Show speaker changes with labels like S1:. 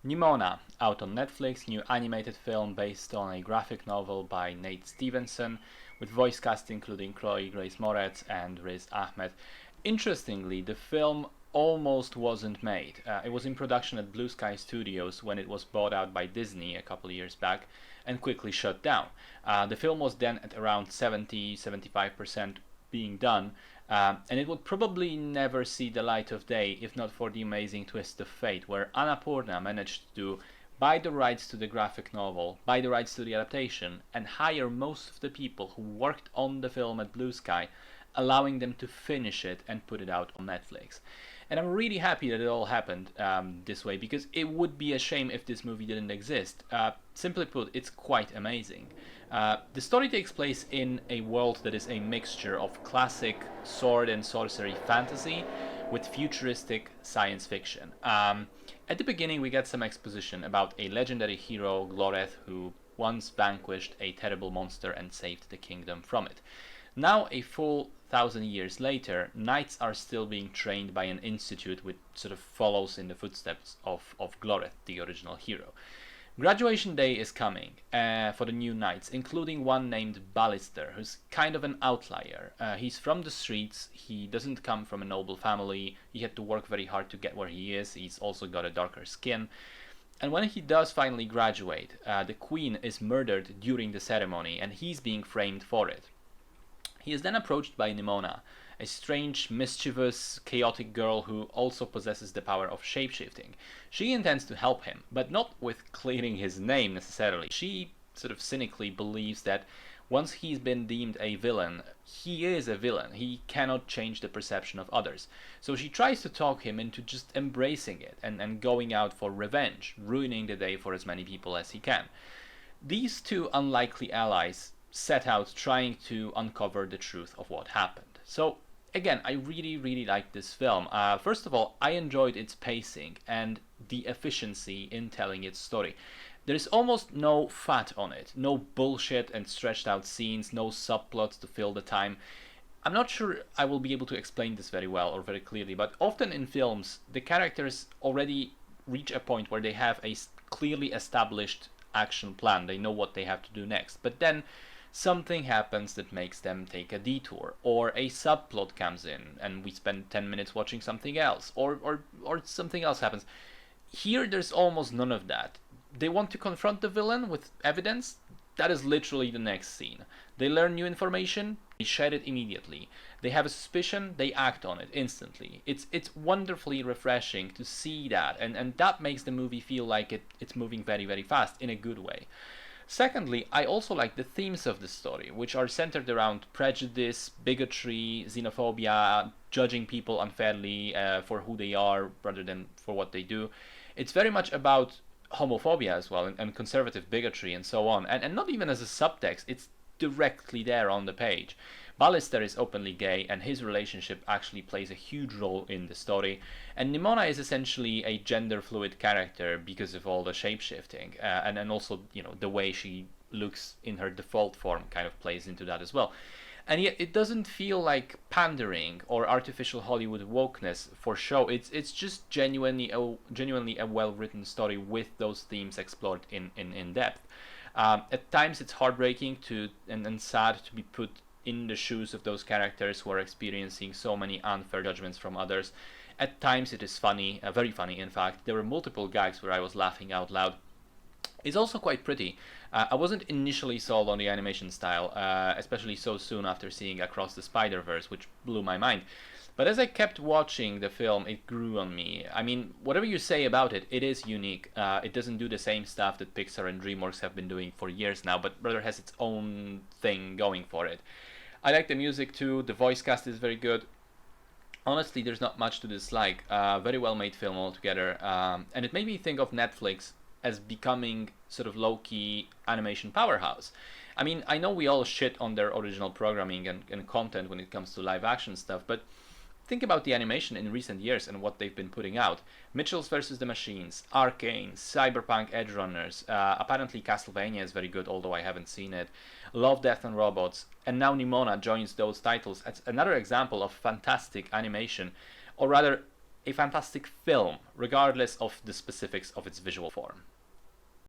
S1: Nimona, out on Netflix, new animated film based on a graphic novel by Nate Stevenson, with voice cast including Chloe Grace Moretz and Riz Ahmed. Interestingly, the film almost wasn't made. It was in production at Blue Sky Studios when it was bought out by Disney a couple of years back and quickly shut down. The film was then at around 70-75% being done, and it would probably never see the light of day if not for the amazing twist of fate, where Annapurna managed to buy the rights to the graphic novel, buy the rights to the adaptation, and hire most of the people who worked on the film at Blue Sky, allowing them to finish it and put it out on Netflix. And I'm really happy that it all happened this way, because it would be a shame if this movie didn't exist. Simply put, it's quite amazing. The story takes place in a world that is a mixture of classic sword and sorcery fantasy with futuristic science fiction. At the beginning, we get some exposition about a legendary hero, Gloreth, who once vanquished a terrible monster and saved the kingdom from it. Now, a full 1,000 years later, knights are still being trained by an institute which sort of follows in the footsteps of Gloreth, the original hero. Graduation day is coming for the new knights, including one named Ballister, who's kind of an outlier. He's from the streets, he doesn't come from a noble family, he had to work very hard to get where he is, he's also got a darker skin. And when he does finally graduate, the queen is murdered during the ceremony and he's being framed for it. He is then approached by Nimona, a strange, mischievous, chaotic girl who also possesses the power of shapeshifting. She intends to help him, but not with clearing his name necessarily. She sort of cynically believes that once he's been deemed a villain, he is a villain. He cannot change the perception of others. So she tries to talk him into just embracing it and going out for revenge, ruining the day for as many people as he can. These two unlikely allies set out trying to uncover the truth of what happened. So again, I really like this film. First of all, I enjoyed its pacing and the efficiency in telling its story. There is almost no fat on it, no bullshit and stretched out scenes, no subplots to fill the time. I'm not sure I will be able to explain this very well or very clearly, but often in films, the characters already reach a point where they have a clearly established action plan. They know what they have to do next. But then something happens that makes them take a detour, or a subplot comes in and we spend 10 minutes watching something else, or something else happens. Here there's almost none of that. They want to confront the villain with evidence. That is literally the next scene. They learn new information, they share it immediately. They have a suspicion, they act on it instantly. It's wonderfully refreshing to see that, and that makes the movie feel like it's moving very fast in a good way. Secondly, I also like the themes of the story, which are centered around prejudice, bigotry, xenophobia, judging people unfairly for who they are rather than for what they do. It's very much about homophobia as well, and conservative bigotry and so on, and not even as a subtext, it's directly there on the page. Ballister is openly gay, and his relationship actually plays a huge role in the story. And Nimona is essentially a gender fluid character because of all the shapeshifting, and also, the way she looks in her default form kind of plays into that as well. And yet it doesn't feel like pandering or artificial Hollywood wokeness for show. It's just genuinely a well-written story with those themes explored in depth. At times it's heartbreaking and sad to be put in the shoes of those characters who are experiencing so many unfair judgments from others. At times it is funny, very funny in fact. There were multiple gags where I was laughing out loud. It's also quite pretty. I wasn't initially sold on the animation style, especially so soon after seeing Across the Spider-Verse, which blew my mind. But as I kept watching the film, it grew on me. I mean, whatever you say about it, it is unique. It doesn't do the same stuff that Pixar and DreamWorks have been doing for years now, but rather has its own thing going for it. I like the music too, the voice cast is very good. Honestly, there's not much to dislike. Very well made film altogether. And it made me think of Netflix as becoming sort of low-key animation powerhouse. I mean, I know we all shit on their original programming and content when it comes to live action stuff, but think about the animation in recent years and what they've been putting out. Mitchells vs. the Machines, Arcane, Cyberpunk Edge Runners, apparently Castlevania is very good, although I haven't seen it, Love, Death and Robots, and now Nimona joins those titles as another example of fantastic animation, or rather a fantastic film, regardless of the specifics of its visual form.